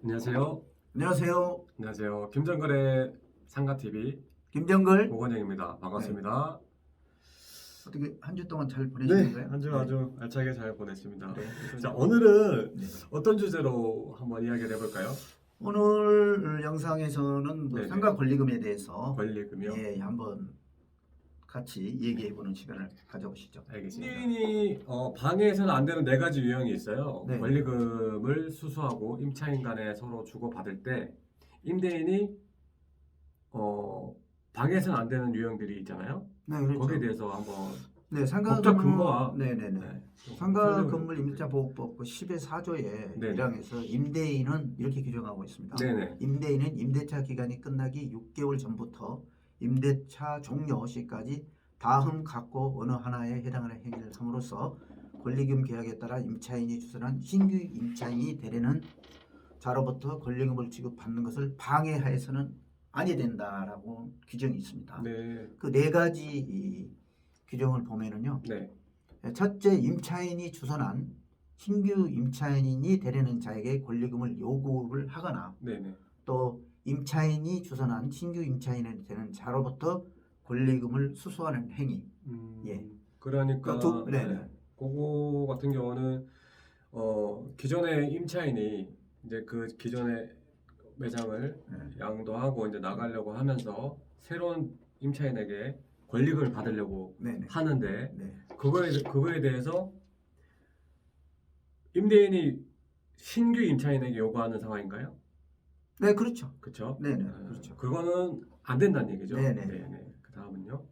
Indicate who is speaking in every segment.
Speaker 1: 안녕하세요.
Speaker 2: 안녕하세요.
Speaker 1: 안녕하세요. 김정글의 상가TV
Speaker 2: 김정글.
Speaker 1: 오건영입니다. 반갑습니다.
Speaker 2: 어떻게 한 주 동안 잘
Speaker 1: 네,
Speaker 2: 보내시는가요?
Speaker 1: 한 주 아주 알차게 잘 보냈습니다.
Speaker 2: 네.
Speaker 1: 자, 오늘은
Speaker 2: 네.
Speaker 1: 어떤 주제로 한번 이야기를 해볼까요?
Speaker 2: 오늘 영상에서는
Speaker 1: 네네.
Speaker 2: 상가 권리금에 대해서
Speaker 1: 권리금이요?
Speaker 2: 한번 같이 얘기해보는 시간을 가져보시죠.
Speaker 1: 알겠습니다. 임대인이 방해해서는 안 되는 네 가지 유형이 있어요.
Speaker 2: 네.
Speaker 1: 권리금을 수수하고 임차인 간에 서로 주고받을 때 임대인이 방해해서는 안 되는 유형들이 있잖아요.
Speaker 2: 네, 그렇죠.
Speaker 1: 거기에 대해서 한번
Speaker 2: 네, 상가
Speaker 1: 법적
Speaker 2: 건물,
Speaker 1: 근거와
Speaker 2: 네네네.
Speaker 1: 좀
Speaker 2: 상가
Speaker 1: 설명을
Speaker 2: 건물 임대차보호법 10의 4조의
Speaker 1: 네네.
Speaker 2: 1항에서 임대인은 이렇게 규정하고 있습니다.
Speaker 1: 네네.
Speaker 2: 임대인은 임대차 기간이 끝나기 6개월 전부터 임대차 종료 시까지 다음 각고 어느 하나에 해당하는 행위를 함으로써 권리금 계약에 따라 임차인이 추선한 신규 임차인이 되려는 자로부터 권리금을 지급받는 것을 방해하여서는 아니 된다라고 규정이 있습니다.
Speaker 1: 네.
Speaker 2: 그 네 가지 이 규정을 보면은요.
Speaker 1: 네.
Speaker 2: 첫째, 임차인이 추선한 신규 임차인이 되려는 자에게 권리금을 요구를 하거나
Speaker 1: 네네.
Speaker 2: 또 임차인이 추선한 신규 임차인이 되는 자로부터 권리금을 수수하는 행위. 예.
Speaker 1: 그러니까
Speaker 2: 네네.
Speaker 1: 그거 같은 경우는 기존의 임차인이 이제 그 기존의 매장을
Speaker 2: 네.
Speaker 1: 양도하고 이제 나가려고 하면서 새로운 임차인에게 권리금을 받으려고
Speaker 2: 네네.
Speaker 1: 하는데
Speaker 2: 네.
Speaker 1: 그거에 대해서 임대인이 신규 임차인에게 요구하는 상황인가요?
Speaker 2: 네, 그렇죠.
Speaker 1: 그렇죠?
Speaker 2: 네네. 그렇죠.
Speaker 1: 그거는 안 된다는 얘기죠.
Speaker 2: 네네.
Speaker 1: 네네. 그 다음은요.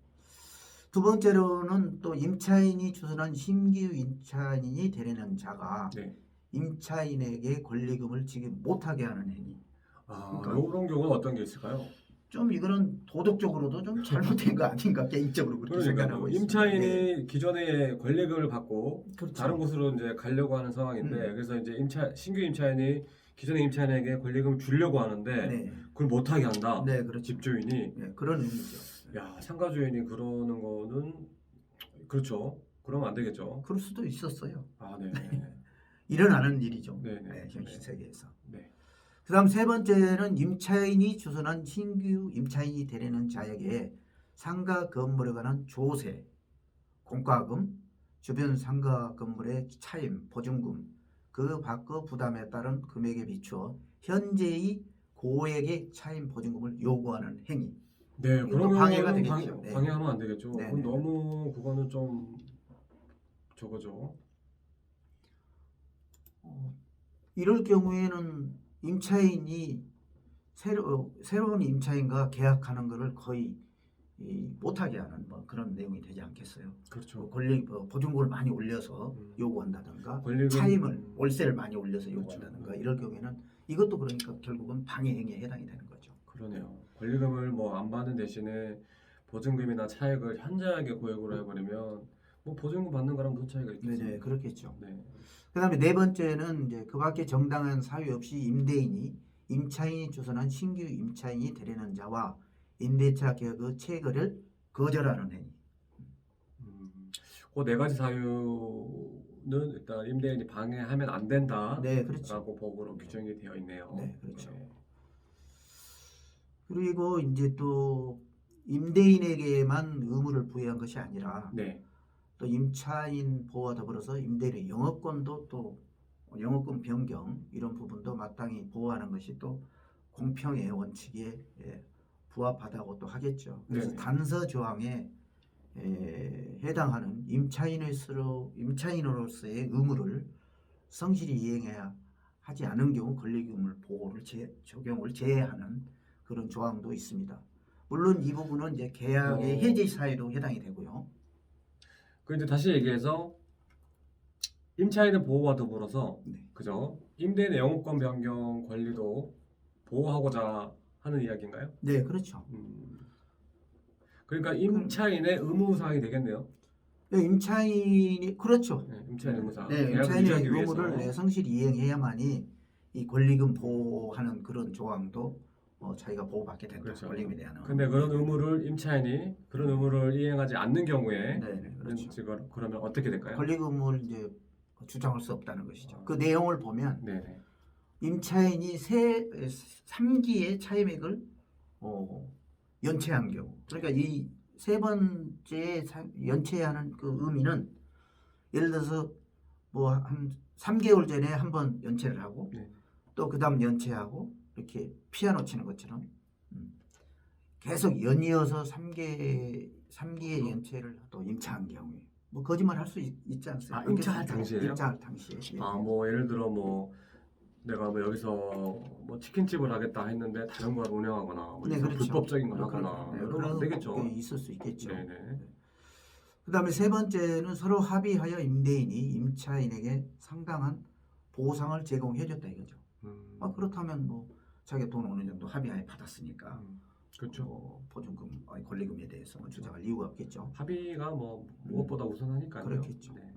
Speaker 2: 두 번째로는 또 임차인이 추선한 신규 임차인이 되려는 자가
Speaker 1: 네.
Speaker 2: 임차인에게 권리금을 지급 못하게 하는 행위. 그러니까
Speaker 1: 이런 경우는 어떤 게 있을까요?
Speaker 2: 좀 이거는 도덕적으로도 좀 잘못된 거 아닌가 개인적으로 그렇게 생각하고 있습니다.
Speaker 1: 임차인이
Speaker 2: 네.
Speaker 1: 기존에 권리금을 받고
Speaker 2: 그렇죠.
Speaker 1: 다른 곳으로 이제 가려고 하는 상황인데 그래서 이제 신규 임차인이 기존의 임차인에게 권리금을 주려고 하는데
Speaker 2: 네.
Speaker 1: 그걸 못하게 한다.
Speaker 2: 네, 그렇죠.
Speaker 1: 집주인이.
Speaker 2: 네, 그런 의미죠.
Speaker 1: 야, 상가 주인이 그러는 거는 그렇죠. 그러면 안 되겠죠.
Speaker 2: 그럴 수도 있었어요.
Speaker 1: 네.
Speaker 2: 일어나는 일이죠.
Speaker 1: 네네.
Speaker 2: 네, 현실 세계에서.
Speaker 1: 네.
Speaker 2: 그다음 세 번째는 임차인이 추선한 신규 임차인이 되려는 자에게 상가 건물에 관한 조세, 공과금, 주변 상가 건물의 차임, 보증금, 그 밖의 부담에 따른 금액에 비추어 현재의 고액의 차임 보증금을 요구하는 행위.
Speaker 1: 네,
Speaker 2: 이것도
Speaker 1: 그런
Speaker 2: 방해가
Speaker 1: 경우는
Speaker 2: 되겠죠. 네.
Speaker 1: 방해하면 안 되겠죠.
Speaker 2: 네네.
Speaker 1: 그건 너무 그거는 좀 저거죠.
Speaker 2: 이럴 경우에는 임차인이 새로운 임차인과 계약하는 것을 거의 못하게 하는 뭐 그런 내용이 되지 않겠어요?
Speaker 1: 그렇죠.
Speaker 2: 보증금을 많이 올려서 요구한다든가
Speaker 1: 권리금,
Speaker 2: 차임을 월세를 많이 올려서 요구한다든가 이럴 경우에는 이것도 그러니까 결국은 방해 행위에 해당이 되는 거죠.
Speaker 1: 그러네요. 권리금을 뭐 안 받는 대신에 보증금이나 차액을 현저하게 고액으로 해버리면 뭐 보증금 받는 거랑 무슨 차이가 있겠어요?
Speaker 2: 네, 그렇겠죠.
Speaker 1: 네.
Speaker 2: 그다음에 네 번째는 이제 그밖에 정당한 사유 없이 임대인이 임차인이 추선한 신규 임차인이 되려는 자와 임대차 계약의 체결을 거절하는 행위.
Speaker 1: 그 네 가지 사유는 일단 임대인이 방해하면 안 된다라고
Speaker 2: 네, 그렇죠.
Speaker 1: 법으로 규정이 되어 있네요.
Speaker 2: 네, 그렇죠.
Speaker 1: 네.
Speaker 2: 그리고 이제 또 임대인에게만 의무를 부여한 것이 아니라
Speaker 1: 네.
Speaker 2: 또 임차인 보호와 더불어서 임대인의 영업권도 또 영업권 변경 이런 부분도 마땅히 보호하는 것이 또 공평의 원칙에 부합하다고 또 하겠죠. 그래서
Speaker 1: 네네.
Speaker 2: 단서 조항에 해당하는 임차인으로서의 의무를 성실히 이행해야 하지 않은 경우 권리금을 보호를 적용을 제외하는 그런 조항도 있습니다. 물론 이 부분은 이제 계약의 해지 사유도 해당이 되고요.
Speaker 1: 그 이제 다시 얘기해서 임차인의 보호와 더불어서
Speaker 2: 네.
Speaker 1: 그죠? 임대인의 영업권 변경 권리도 보호하고자 하는 이야기인가요?
Speaker 2: 네, 그렇죠.
Speaker 1: 그러니까 임차인의 의무 사항이 되겠네요.
Speaker 2: 네, 임차인이 그렇죠.
Speaker 1: 네, 임차인 의무 사항.
Speaker 2: 네,
Speaker 1: 계약을
Speaker 2: 임차인의
Speaker 1: 유지하기 위해서.
Speaker 2: 의무를 성실히 이행해야만이 이 권리금 보호하는 그런 조항도 자기가 보호받게 된다.
Speaker 1: 그렇죠.
Speaker 2: 권리금에 대한.
Speaker 1: 근데 그런 의무를 임차인이 그런 의무를 이행하지 않는 경우에
Speaker 2: 네, 그렇죠.
Speaker 1: 그러면 어떻게 될까요?
Speaker 2: 권리금을 이제 주장할 수 없다는 것이죠. 그 내용을 보면
Speaker 1: 네네.
Speaker 2: 임차인이 3기의 차임액을 연체한 경우, 그러니까 이 세 번째 연체하는 그 의미는 예를 들어서 뭐 한 3개월 전에 한 번 연체를 하고
Speaker 1: 네.
Speaker 2: 또 그다음 연체하고 이렇게 피아노 치는 것처럼 계속 연이어서 3기의 연체를 또 임차한 경우에 뭐 거짓말 할 수 있지 않습니까?
Speaker 1: 아, 임차할 당시에요?
Speaker 2: 임차할 당시에. 예.
Speaker 1: 아, 뭐 예를 들어 뭐 내가 뭐 여기서 뭐 치킨집을 하겠다 했는데 다른 걸 운영하거나 뭐
Speaker 2: 네, 그렇죠.
Speaker 1: 불법적인 걸 하거나
Speaker 2: 네,
Speaker 1: 이러면 안 되겠죠.
Speaker 2: 게 있을 수 있겠죠.
Speaker 1: 네네.
Speaker 2: 그다음에 세 번째는 서로 합의하여 임대인이 임차인에게 상당한 보상을 제공해줬다 이거죠. 그렇다면 뭐 자기가 돈 어느 정도 합의하에 받았으니까
Speaker 1: 그렇죠.
Speaker 2: 보증금, 권리금에 대해서 주장할 이유가 없겠죠.
Speaker 1: 합의가 뭐 무엇보다 우선하니까요.
Speaker 2: 그렇겠죠.
Speaker 1: 네.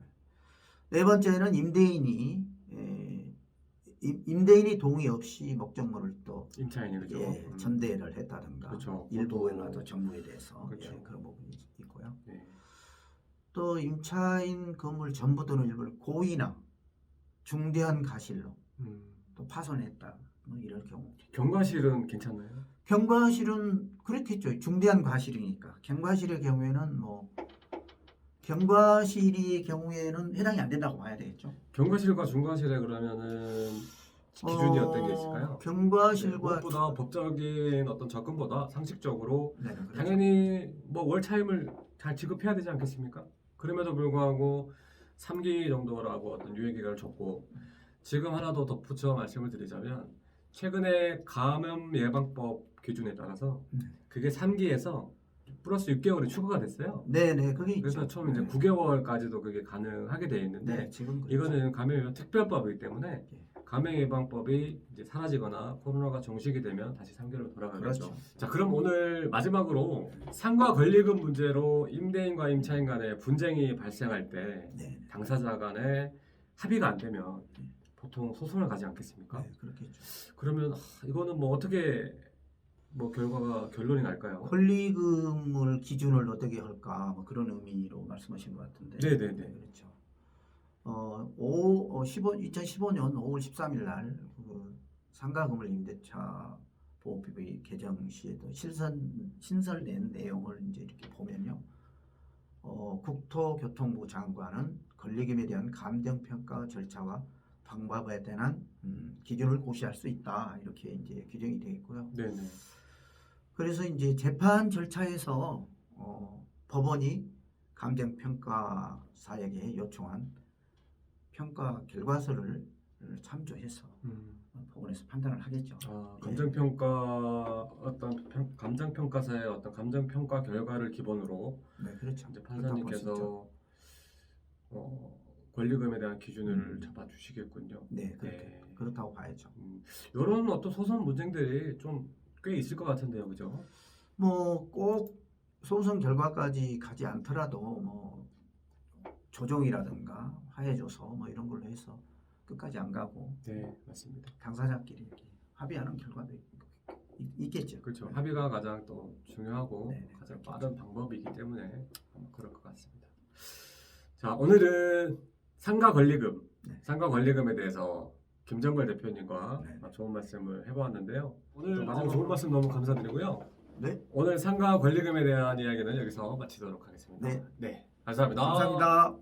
Speaker 2: 네 번째는 임대인이 동의 없이 목적물을 또
Speaker 1: 임차인이 그죠.
Speaker 2: 전대를 했다든가
Speaker 1: 그렇죠.
Speaker 2: 일부에라도 정부에 대해서
Speaker 1: 그렇죠.
Speaker 2: 그런 부분이 있고요.
Speaker 1: 네.
Speaker 2: 또 임차인 건물 전부 또는 일부를 고의나 중대한 가실로 또 파손했다. 뭐 이럴 경우.
Speaker 1: 경과실은 괜찮나요?
Speaker 2: 경과실은 그렇겠죠. 중대한 과실이니까. 경과실의 경우에는 뭐 경과실의 경우에는 해당이 안 된다고 봐야 되겠죠.
Speaker 1: 경과실과 중과실에 그러면은 기준이 어떤 게 있을까요?
Speaker 2: 경과실과
Speaker 1: 무엇보다 법적인 어떤 접근보다 상식적으로
Speaker 2: 네, 그렇죠.
Speaker 1: 당연히 뭐 월차임을 잘 지급해야 되지 않겠습니까? 그럼에도 불구하고 3기 정도라고 어떤 유예기간을 줬고 지금 하나 더 덧붙여 말씀을 드리자면 최근에 감염 예방법 기준에 따라서 그게 3기에서 플러스 6개월이 추가가 됐어요.
Speaker 2: 네네 그게
Speaker 1: 그래서
Speaker 2: 있죠.
Speaker 1: 처음 이제 9개월까지도 그게 가능하게 돼 있는데
Speaker 2: 네, 지금 그렇죠.
Speaker 1: 이거는 감염 예방 특별법이기 때문에
Speaker 2: 네.
Speaker 1: 감염 예방법이 이제 사라지거나 코로나가 종식이 되면 다시 3개월로 돌아가겠죠.
Speaker 2: 그렇죠.
Speaker 1: 자, 그럼 오늘 마지막으로 상가 권리금 문제로 임대인과 임차인 간에 분쟁이 발생할 때
Speaker 2: 네,
Speaker 1: 당사자 간에 합의가 안 되면 보통 소송을 가지 않겠습니까?
Speaker 2: 네, 그렇겠죠.
Speaker 1: 그러면 이거는 뭐 어떻게 뭐 결론이 날까요?
Speaker 2: 권리금을 기준을 어떻게 할까 뭐 그런 의미로 말씀하신 것 같은데.
Speaker 1: 네네네.
Speaker 2: 그렇죠. 2015년 5월 13일 날 상가건물 임대차 보호법이 개정 시에도 신설된 내용을 이제 이렇게 보면요. 국토교통부 장관은 권리금에 대한 감정평가 절차와 방법에 대한 기준을 고시할 수 있다 이렇게 이제 규정이 되어 있고요.
Speaker 1: 네네.
Speaker 2: 그래서 이제 재판 절차에서 법원이 감정평가사에게 요청한 평가 결과서를 참조해서 법원에서 판단을 하겠죠.
Speaker 1: 감정평가 감정평가사의 어떤 감정평가 결과를 기본으로
Speaker 2: 네, 그렇죠.
Speaker 1: 이제 판사님께서 권리금에 대한 기준을 잡아주시겠군요.
Speaker 2: 네,
Speaker 1: 네.
Speaker 2: 그렇다고 봐야죠.
Speaker 1: 이런 어떤 소송 문제들이 좀 꽤 있을 것 같은데요, 그죠?
Speaker 2: 뭐 꼭 소송 결과까지 가지 않더라도 뭐 조정이라든가 화해조서 뭐 이런 걸로 해서 끝까지 안 가고
Speaker 1: 네, 맞습니다.
Speaker 2: 당사자끼리 이렇게 합의하는 결과도 있겠죠.
Speaker 1: 그렇죠. 합의가 가장 또 중요하고
Speaker 2: 네,
Speaker 1: 가장 빠른 방법이기 때문에 아마 그럴 것 같습니다. 자, 오늘은 상가 권리금에 대해서 김정걸 대표님과 좋은 말씀을 해보았는데요. 오늘 가장 좋은 말씀 너무 감사드리고요.
Speaker 2: 네.
Speaker 1: 오늘 상가 권리금에 대한 이야기는 여기서 마치도록 하겠습니다.
Speaker 2: 네.
Speaker 1: 감사합니다.
Speaker 2: 감사합니다.